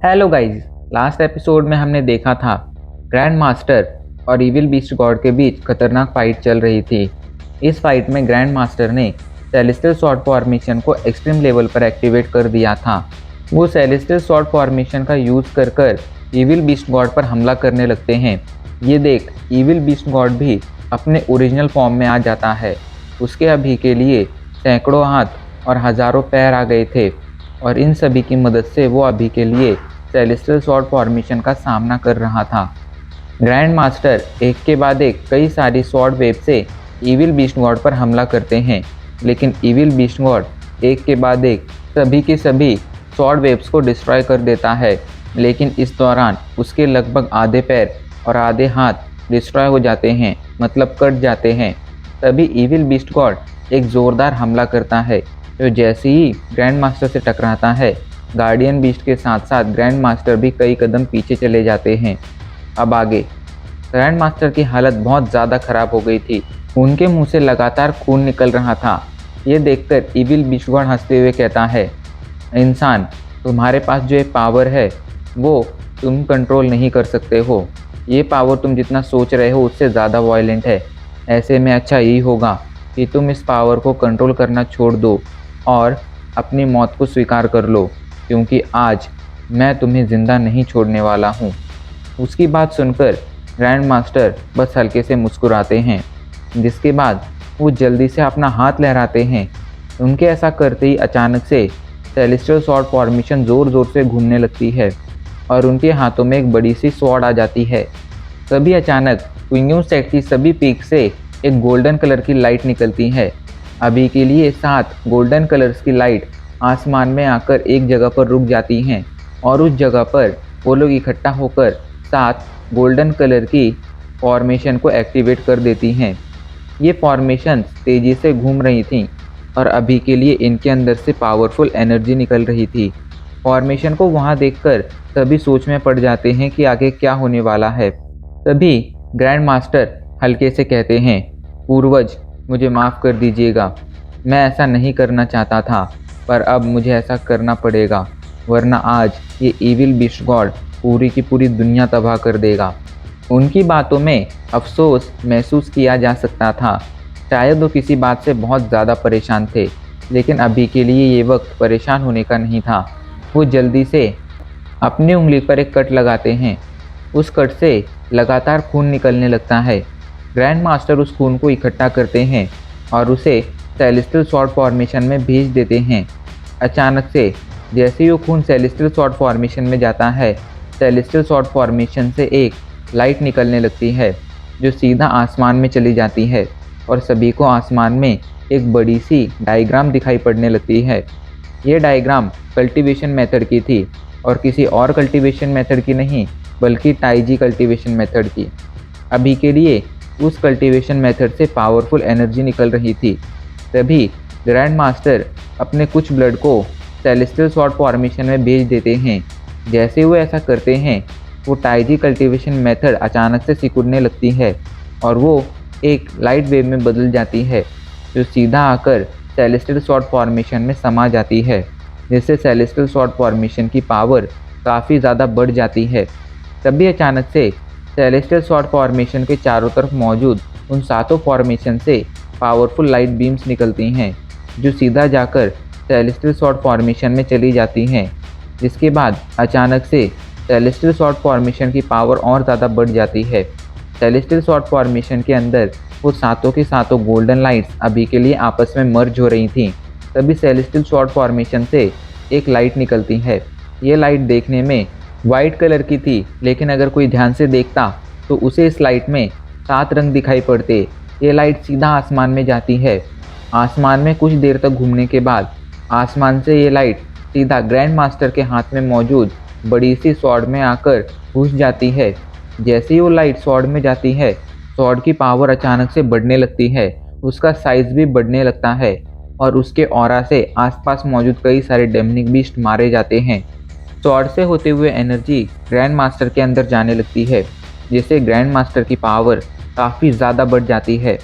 Hello guys. Last episode में हमने देखा था ग्रैंड मास्टर और इविल बीस्ट गॉड के बीच खतरनाक फाइट चल रही थी। इस फाइट में ग्रैंड मास्टर ने सेलेस्टियल स्वॉर्ड फॉर्मेशन को एक्सट्रीम लेवल पर एक्टिवेट कर दिया था। वो सेलेस्टियल स्वॉर्ड फॉर्मेशन का यूज़ कर कर इविल बीस्ट गॉड पर हमला करने लगते हैं। ये देख इविल बीस्ट गॉड भी अपने ओरिजिनल फॉर्म में आ जाता है। उसके अभी के लिए सैकड़ों हाथ और हज़ारों पैर आ गए थे और इन सभी की मदद से वो अभी के लिए सेलेस्टियल स्वॉर्ड फॉर्मेशन का सामना कर रहा था। ग्रैंड मास्टर एक के बाद एक कई सारी स्वॉर्ड वेव से इविल बीस्ट गॉड पर हमला करते हैं, लेकिन इविल बीस्ट गॉड एक के बाद एक सभी के सभी स्वॉर्ड वेव्स को डिस्ट्रॉय कर देता है। लेकिन इस दौरान उसके लगभग आधे पैर और आधे हाथ डिस्ट्रॉय हो जाते हैं, मतलब कट जाते हैं। तभी इविल बीस्ट गॉड एक ज़ोरदार हमला करता है, जो जैसे ही ग्रैंड मास्टर से टकराता है, गार्डियन बीस्ट के साथ साथ ग्रैंड मास्टर भी कई कदम पीछे चले जाते हैं। अब आगे ग्रैंड मास्टर की हालत बहुत ज़्यादा ख़राब हो गई थी। उनके मुंह से लगातार खून निकल रहा था। ये देखकर इविल बीस्ट गॉड हंसते हुए कहता है, इंसान, तुम्हारे पास जो ये पावर है वो तुम कंट्रोल नहीं कर सकते हो। ये पावर तुम जितना सोच रहे हो उससे ज़्यादा वायलेंट है। ऐसे में अच्छा यही होगा कि तुम इस पावर को कंट्रोल करना छोड़ दो और अपनी मौत को स्वीकार कर लो, क्योंकि आज मैं तुम्हें ज़िंदा नहीं छोड़ने वाला हूँ। उसकी बात सुनकर ग्रैंड मास्टर बस हल्के से मुस्कुराते हैं, जिसके बाद वो जल्दी से अपना हाथ लहराते हैं। उनके ऐसा करते ही अचानक से सेलेस्टियल स्वॉर्ड फॉर्मेशन ज़ोर ज़ोर से घूमने लगती है और उनके हाथों में एक बड़ी सी स्वॉर्ड आ जाती है। तभी अचानक क्विंगम सेट की सभी पीक से एक गोल्डन कलर की लाइट निकलती है। अभी के लिए 7 गोल्डन कलर्स की लाइट आसमान में आकर एक जगह पर रुक जाती हैं और उस जगह पर वो लोग इकट्ठा होकर 7 गोल्डन कलर की फॉर्मेशन को एक्टिवेट कर देती हैं। ये फॉर्मेशंस तेज़ी से घूम रही थीं और अभी के लिए इनके अंदर से पावरफुल एनर्जी निकल रही थी। फॉर्मेशन को वहाँ देखकर सभी सोच में पड़ जाते हैं कि आगे क्या होने वाला है। तभी ग्रैंड मास्टर हल्के से कहते हैं, पूर्वज, मुझे माफ़ कर दीजिएगा। मैं ऐसा नहीं करना चाहता था, पर अब मुझे ऐसा करना पड़ेगा, वरना आज ये इविल बीस्ट गॉड पूरी की पूरी दुनिया तबाह कर देगा। उनकी बातों में अफसोस महसूस किया जा सकता था। शायद वो किसी बात से बहुत ज़्यादा परेशान थे, लेकिन अभी के लिए ये वक्त परेशान होने का नहीं था। वो जल्दी से अपनी उंगली पर एक कट लगाते हैं। उस कट से लगातार खून निकलने लगता है। ग्रैंड मास्टर उस खून को इकट्ठा करते हैं और उसे सेलेस्टियल स्वॉर्ड फॉर्मेशन में भेज देते हैं। अचानक से जैसे ही वो खून सेलेस्टियल स्वॉर्ड फॉर्मेशन में जाता है, सेलेस्टियल स्वॉर्ड फॉर्मेशन से एक लाइट निकलने लगती है, जो सीधा आसमान में चली जाती है और सभी को आसमान में एक बड़ी सी डायग्राम दिखाई पड़ने लगती है। ये डायग्राम कल्टीवेशन मेथड की थी और किसी और कल्टीवेशन मेथड की नहीं, बल्कि ताइजी कल्टीवेशन मेथड की। अभी के लिए उस कल्टीवेशन मेथड से पावरफुल एनर्जी निकल रही थी। तभी ग्रैंड मास्टर अपने कुछ ब्लड को सेलेस्टियल स्वॉर्ड फॉर्मेशन में भेज देते हैं। जैसे वो ऐसा करते हैं, वो ताइजी कल्टीवेशन मेथड अचानक से सिकुड़ने लगती है और वो एक लाइट वेव में बदल जाती है, जो सीधा आकर सेलेस्टियल स्वॉर्ड फॉर्मेशन में समा जाती है, जिससे सेलेस्टियल स्वॉर्ड फॉर्मेशन की पावर काफ़ी ज़्यादा बढ़ जाती है। तभी अचानक से सेलेस्टियल स्वॉर्ड फॉर्मेशन के चारों तरफ मौजूद उन 7 फॉर्मेशन से पावरफुल लाइट बीम्स निकलती हैं, जो सीधा जाकर सेलेस्टियल स्वॉर्ड फॉर्मेशन में चली जाती हैं। जिसके बाद अचानक से सेलेस्टियल स्वॉर्ड फॉर्मेशन की पावर और ज़्यादा बढ़ जाती है। सेलेस्टियल स्वॉर्ड फॉर्मेशन के अंदर वो 7 की 7 गोल्डन लाइट्स अभी के लिए आपस में मर्ज हो रही थीं। तभी सेलेस्टियल स्वॉर्ड फॉर्मेशन से एक लाइट निकलती है। ये लाइट देखने में वाइट कलर की थी, लेकिन अगर कोई ध्यान से देखता तो उसे इस लाइट में 7 रंग दिखाई पड़ते। ये लाइट सीधा आसमान में जाती है। आसमान में कुछ देर तक घूमने के बाद आसमान से ये लाइट सीधा ग्रैंड मास्टर के हाथ में मौजूद बड़ी सी स्वॉर्ड में आकर घुस जाती है। जैसे ही वो लाइट स्वॉर्ड में जाती है, स्वॉर्ड की पावर अचानक से बढ़ने लगती है, उसका साइज़ भी बढ़ने लगता है और उसके ऑरा से आसपास मौजूद कई सारे डेमनिक बीस्ट मारे जाते हैं। स्वॉर्ड से होते हुए एनर्जी ग्रैंड मास्टर के अंदर जाने लगती है, जिससे ग्रैंड मास्टर की पावर काफ़ी ज़्यादा बढ़ जाती है।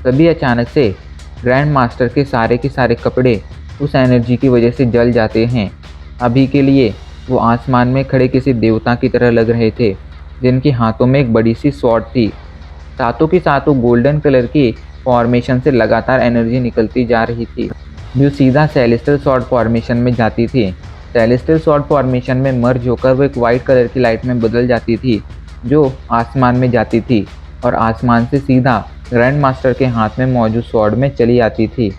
तभी अचानक से ग्रैंड मास्टर के सारे कपड़े उस एनर्जी की वजह से जल जाते हैं। अभी के लिए वो आसमान में खड़े किसी देवता की तरह लग रहे थे, जिनके हाथों में एक बड़ी सी स्वॉर्ड थी। सातों की सातों गोल्डन कलर की फॉर्मेशन से लगातार एनर्जी निकलती जा रही थी, जो सीधा सेलेस्टियल स्वॉर्ड फॉर्मेशन में जाती थी। सेलेस्टियल स्वॉर्ड फॉर्मेशन में मर्ज होकर वो एक वाइट कलर की लाइट में बदल जाती थी, जो आसमान में जाती थी और आसमान से सीधा ग्रैंड मास्टर के हाथ में मौजूद स्वॉर्ड में चली आती थी।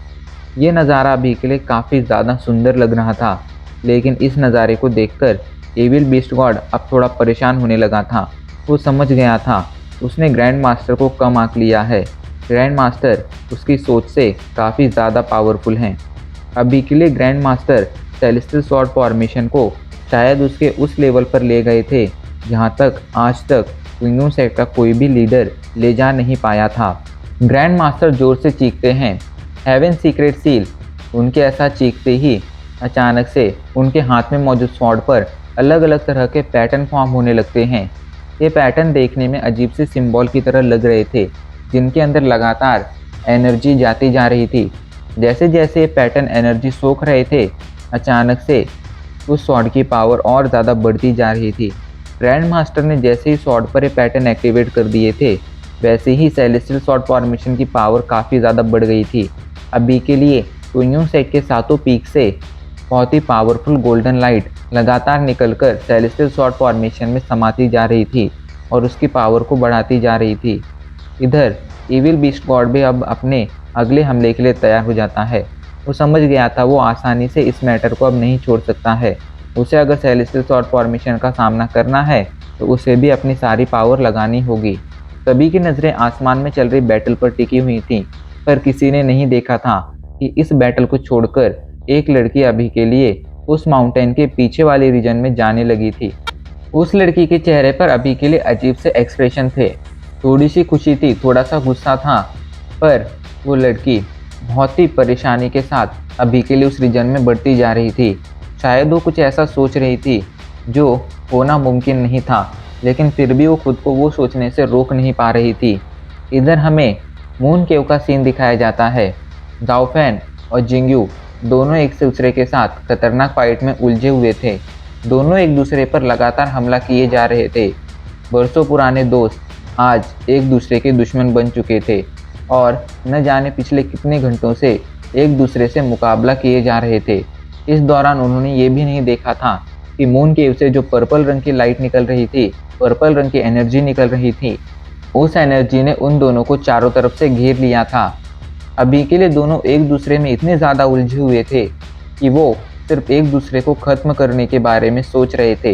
ये नज़ारा अभी के लिए काफ़ी ज़्यादा सुंदर लग रहा था, लेकिन इस नज़ारे को देखकर एविल बीस्ट गॉड अब थोड़ा परेशान होने लगा था। वो समझ गया था उसने ग्रैंड मास्टर को कम आंक लिया है। ग्रैंड मास्टर उसकी सोच से काफ़ी ज़्यादा पावरफुल हैं। अभी के लिए grand master celestial sword formation को शायद उसके उस लेवल पर ले गए थे जहाँ तक आज तक क्विंगडम सेक्ट का कोई भी लीडर ले जा नहीं पाया था। ग्रैंड मास्टर जोर से चीखते हैं, हेवन सीक्रेट सील। उनके ऐसा चीखते ही अचानक से उनके हाथ में मौजूद स्वॉर्ड पर अलग अलग तरह के पैटर्न फॉर्म होने लगते हैं। ये पैटर्न देखने में अजीब से सिंबल की तरह लग रहे थे, जिनके अंदर लगातार एनर्जी जाती जा रही थी। जैसे जैसे ये पैटर्न एनर्जी सोख रहे थे, अचानक से उस स्वॉर्ड की पावर और ज़्यादा बढ़ती जा रही थी। ग्रैंड मास्टर ने जैसे ही स्वॉर्ड पर ये पैटर्न एक्टिवेट कर दिए थे, वैसे ही सेलेस्टियल स्वॉर्ड फॉर्मेशन की पावर काफ़ी ज़्यादा बढ़ गई थी। अभी के लिए क्विंगडम सेक्ट के सातों पीक से बहुत ही पावरफुल गोल्डन लाइट लगातार निकलकर सेलेस्टियल स्वॉर्ड फॉर्मेशन में समाती जा रही थी और उसकी पावर को बढ़ाती जा रही थी। इधर इविल बीस्ट गॉड भी अब अपने अगले हमले के लिए तैयार हो जाता है। वो समझ गया था वो आसानी से इस मैटर को अब नहीं छोड़ सकता है। उसे अगर सेलेस्टियल स्वॉर्ड फॉर्मेशन का सामना करना है तो उसे भी अपनी सारी पावर लगानी होगी। सभी की नज़रें आसमान में चल रही बैटल पर टिकी हुई थीं, पर किसी ने नहीं देखा था कि इस बैटल को छोड़कर एक लड़की अभी के लिए उस माउंटेन के पीछे वाले रीजन में जाने लगी थी। उस लड़की के चेहरे पर अभी के लिए अजीब से एक्सप्रेशन थे। थोड़ी सी खुशी थी, थोड़ा सा गुस्सा था, पर वो लड़की बहुत ही परेशानी के साथ अभी के लिए उस रीजन में बढ़ती जा रही थी। शायद वो कुछ ऐसा सोच रही थी जो होना मुमकिन नहीं था, लेकिन फिर भी वो खुद को वो सोचने से रोक नहीं पा रही थी। इधर हमें मून केव का सीन दिखाया जाता है। जाओ फैन और जिंगयू दोनों एक दूसरे के साथ खतरनाक फाइट में उलझे हुए थे। दोनों एक दूसरे पर लगातार हमला किए जा रहे थे। बरसों पुराने दोस्त आज एक दूसरे के दुश्मन बन चुके थे और न जाने पिछले कितने घंटों से एक दूसरे से मुकाबला किए जा रहे थे। इस दौरान उन्होंने ये भी नहीं देखा था कि मून केव से जो पर्पल रंग की लाइट निकल रही थी, पर्पल रंग की एनर्जी निकल रही थी, उस एनर्जी ने उन दोनों को चारों तरफ से घेर लिया था। अभी के लिए दोनों एक दूसरे में इतने ज़्यादा उलझे हुए थे कि वो सिर्फ एक दूसरे को ख़त्म करने के बारे में सोच रहे थे।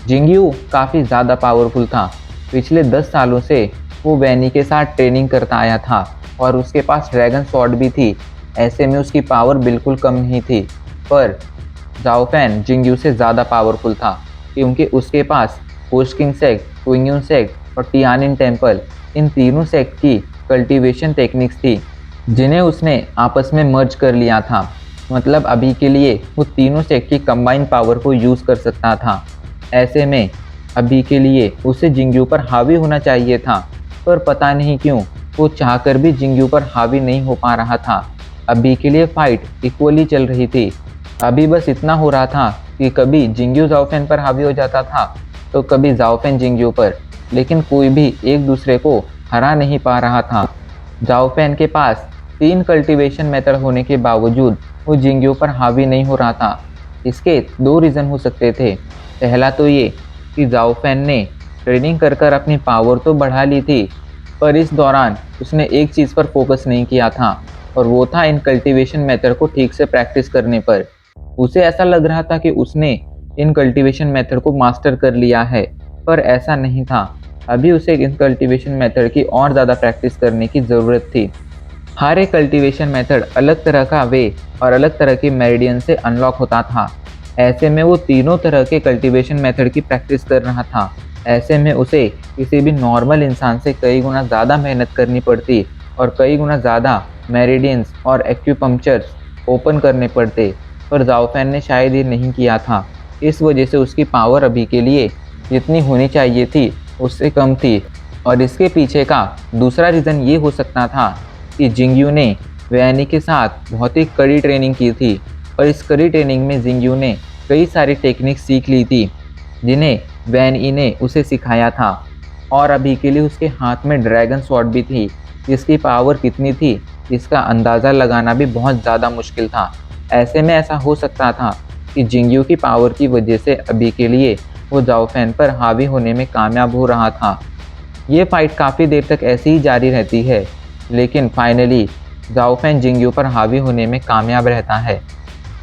जिंगयू काफ़ी ज़्यादा पावरफुल था। पिछले 10 सालों से वो वैनी के साथ ट्रेनिंग करता आया था और उसके पास ड्रैगन स्वॉर्ड भी थी। ऐसे में उसकी पावर बिल्कुल कम नहीं थी, पर जाओ फैन जिंगयू से ज़्यादा पावरफुल था, क्योंकि उसके पास पोस्ट किंग सेक्ट, क्विंगडम सेक्ट और टियानिन टेम्पल, इन तीनों सेक्ट की कल्टीवेशन टेक्निक्स थी, जिन्हें उसने आपस में मर्ज कर लिया था। मतलब अभी के लिए वो तीनों सेक्ट की कंबाइन पावर को यूज़ कर सकता था। ऐसे में अभी के लिए उसे जिंगयू पर हावी होना चाहिए था, पर पता नहीं क्यों वो चाहकर भी जिंगयू पर हावी नहीं हो पा रहा था। अभी के लिए फाइट इक्वली चल रही थी। अभी बस इतना हो रहा था कि कभी जिंगयू जाओफेन पर हावी हो जाता था तो कभी जाओफेन जिंगयू पर, लेकिन कोई भी एक दूसरे को हरा नहीं पा रहा था। जाओफेन के पास 3 कल्टीवेशन मेथड होने के बावजूद वो जिंगयू पर हावी नहीं हो रहा था। इसके 2 रीज़न हो सकते थे। पहला तो ये कि जाओफेन ने ट्रेनिंग कर कर अपनी पावर तो बढ़ा ली थी, पर इस दौरान उसने एक चीज़ पर फोकस नहीं किया था, और वो था इन कल्टीवेशन मेथड को ठीक से प्रैक्टिस करने पर। उसे ऐसा लग रहा था कि उसने इन कल्टीवेशन मेथड को मास्टर कर लिया है, पर ऐसा नहीं था। अभी उसे इन कल्टीवेशन मेथड की और ज़्यादा प्रैक्टिस करने की ज़रूरत थी। हर एक कल्टीवेशन मेथड अलग तरह का वे और अलग तरह के मेरिडियन से अनलॉक होता था। ऐसे में वो तीनों तरह के कल्टीवेशन मेथड की प्रैक्टिस कर रहा था। ऐसे में उसे किसी भी नॉर्मल इंसान से कई गुना ज़्यादा मेहनत करनी पड़ती और कई गुना ज़्यादा मेरिडियंस और एक्यूपंक्चर्स ओपन करने पड़ते, पर जाओफेन ने शायद ये नहीं किया था। इस वजह से उसकी पावर अभी के लिए जितनी होनी चाहिए थी उससे कम थी। और इसके पीछे का दूसरा रीज़न ये हो सकता था कि जिंगयू ने वैनी के साथ बहुत ही कड़ी ट्रेनिंग की थी, और इस कड़ी ट्रेनिंग में जिंगयू ने कई सारी टेक्निक सीख ली थी जिन्हें वैन ई ने उसे सिखाया था, और अभी के लिए उसके हाथ में ड्रैगन स्वॉर्ड भी थी जिसकी पावर कितनी थी इसका अंदाज़ा लगाना भी बहुत ज़्यादा मुश्किल था। ऐसे में ऐसा हो सकता था कि जिंगयू की पावर की वजह से अभी के लिए वो जाओ फैन पर हावी होने में कामयाब हो रहा था। ये फाइट काफ़ी देर तक ऐसी ही जारी रहती है, लेकिन फाइनली जाओ फैन जिंगयू पर हावी होने में कामयाब रहता है।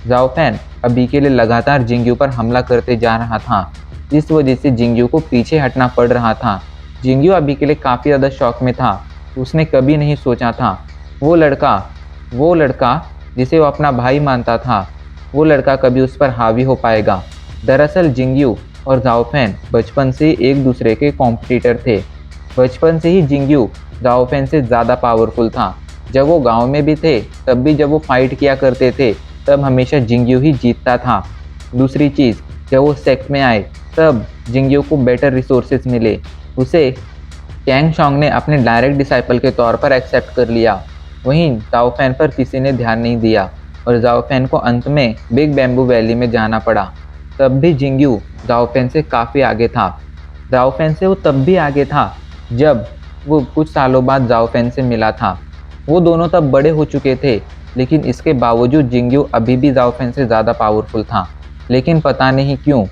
जाओ फैन अभी के लिए लगातार जिंगयू पर हमला करते जा रहा था, जिस वजह से जिंगयू को पीछे हटना पड़ रहा था। जिंगयू अभी के लिए काफ़ी ज़्यादा शॉक में था। उसने कभी नहीं सोचा था वो लड़का जिसे वो अपना भाई मानता था, वो लड़का कभी उस पर हावी हो पाएगा। दरअसल जिंगयू और जाओ फैन बचपन से एक दूसरे के कॉम्पिटिटर थे। बचपन से ही जिंगयू जाओ फैन से ज़्यादा पावरफुल था। जब वो गांव में भी थे तब भी जब वो फाइट किया करते थे तब हमेशा जिंगयू ही जीतता था। दूसरी चीज़, जब वो सेक्ट में आए तब जिंगयू को बेटर रिसोर्सेज मिले। उसे कैंग शॉन्ग ने अपने डायरेक्ट डिसाइपल के तौर पर एक्सेप्ट कर लिया। वहीं जाओ फैन पर किसी ने ध्यान नहीं दिया और जाओ फैन को अंत में बिग बैम्बू वैली में जाना पड़ा। तब भी जिंगयू जाओ फैन से काफ़ी आगे था। जाओ फैन से वो तब भी आगे था जब वो कुछ सालों बाद जाओ फैन से मिला था। वो दोनों तब बड़े हो चुके थे, लेकिन इसके बावजूद जिंगयू अभी भी जाओ फैन से ज़्यादा पावरफुल था। लेकिन पता नहीं क्यों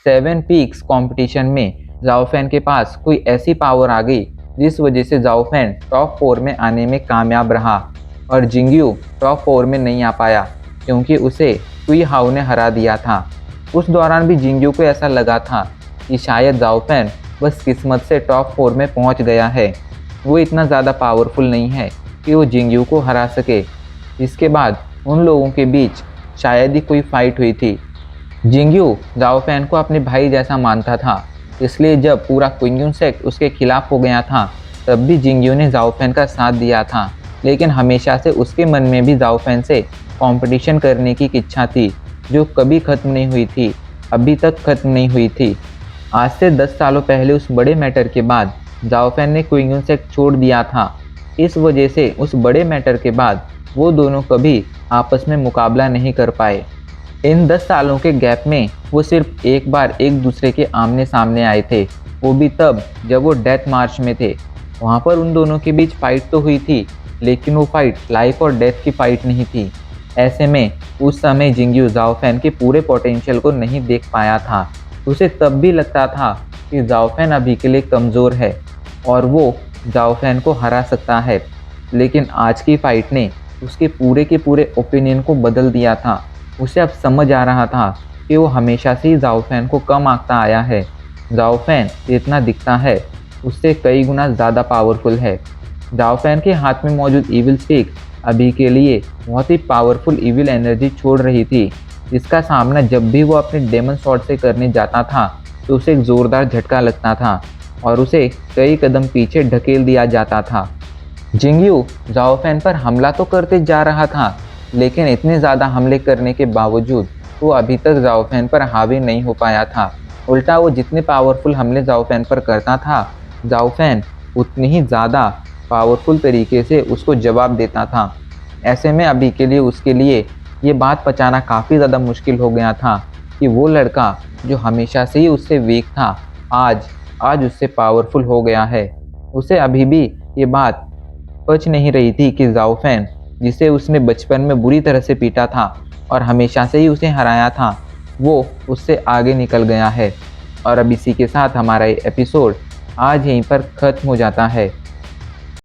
7 पीक्स कंपटीशन में जाओ फैन के पास कोई ऐसी पावर आ गई जिस वजह से जाओ फैन टॉप 4 में आने में कामयाब रहा और जिंगयू टॉप 4 में नहीं आ पाया क्योंकि उसे कुई हाउ ने हरा दिया था। उस दौरान भी जिंगयू को ऐसा लगा था कि शायद जाओ फैन बस किस्मत से टॉप 4 में पहुंच गया है, वो इतना ज़्यादा पावरफुल नहीं है कि वो जिंगयू को हरा सके। इसके बाद उन लोगों के बीच शायद ही कोई फाइट हुई थी। जिंगयू जाओ फैन को अपने भाई जैसा मानता था, इसलिए जब पूरा क्विंगयून सेक्ट उसके खिलाफ हो गया था तब भी जिंगयू ने जाओ फैन का साथ दिया था। लेकिन हमेशा से उसके मन में भी जाओ फैन से कंपटीशन करने की इच्छा थी जो कभी ख़त्म नहीं हुई थी, अभी तक ख़त्म नहीं हुई थी। आज से 10 सालों पहले उस बड़े मैटर के बाद जाओ फैन ने क्विंगयून सेक्ट छोड़ दिया था। इस वजह से उस बड़े मैटर के बाद वो दोनों कभी आपस में मुकाबला नहीं कर पाए। इन 10 सालों के गैप में वो सिर्फ एक बार एक दूसरे के आमने सामने आए थे, वो भी तब जब वो डेथ मार्च में थे। वहाँ पर उन दोनों के बीच फाइट तो हुई थी, लेकिन वो फाइट लाइफ और डेथ की फाइट नहीं थी। ऐसे में उस समय जिंगयू जाओ फैन के पूरे पोटेंशियल को नहीं देख पाया था। उसे तब भी लगता था कि जाओ फैन अभी के लिए कमज़ोर है और वो जाओ फैन को हरा सकता है। लेकिन आज की फाइट ने उसके पूरे के पूरे ओपिनियन को बदल दिया था। उसे अब समझ आ रहा था कि वो हमेशा से ही जाओ फैन को कम आंकता आया है। जाओ फैन जितना दिखता है उससे कई गुना ज़्यादा पावरफुल है। जाओ फैन के हाथ में मौजूद इविल स्टिक अभी के लिए बहुत ही पावरफुल इविल एनर्जी छोड़ रही थी, जिसका सामना जब भी वो अपने डेमन स्वॉर्ड से करने जाता था तो उसे एक ज़ोरदार झटका लगता था और उसे कई कदम पीछे ढकेल दिया जाता था। जिंगयू जाओ फैन पर हमला तो करते जा रहा था, लेकिन इतने ज़्यादा हमले करने के बावजूद वो अभी तक जाओ फैन पर हावी नहीं हो पाया था। उल्टा वो जितने पावरफुल हमले जाओ फैन पर करता था, जाओ फैन उतनी ही ज़्यादा पावरफुल तरीके से उसको जवाब देता था। ऐसे में अभी के लिए उसके लिए ये बात पचाना काफ़ी ज़्यादा मुश्किल हो गया था कि वो लड़का जो हमेशा से ही उससे वीक था आज उससे पावरफुल हो गया है। उसे अभी भी ये बात पच नहीं रही थी कि जाओ फैन जिसे उसने बचपन में बुरी तरह से पीटा था और हमेशा से ही उसे हराया था, वो उससे आगे निकल गया है। और अब इसी के साथ हमारा ये एपिसोड आज यहीं पर ख़त्म हो जाता है।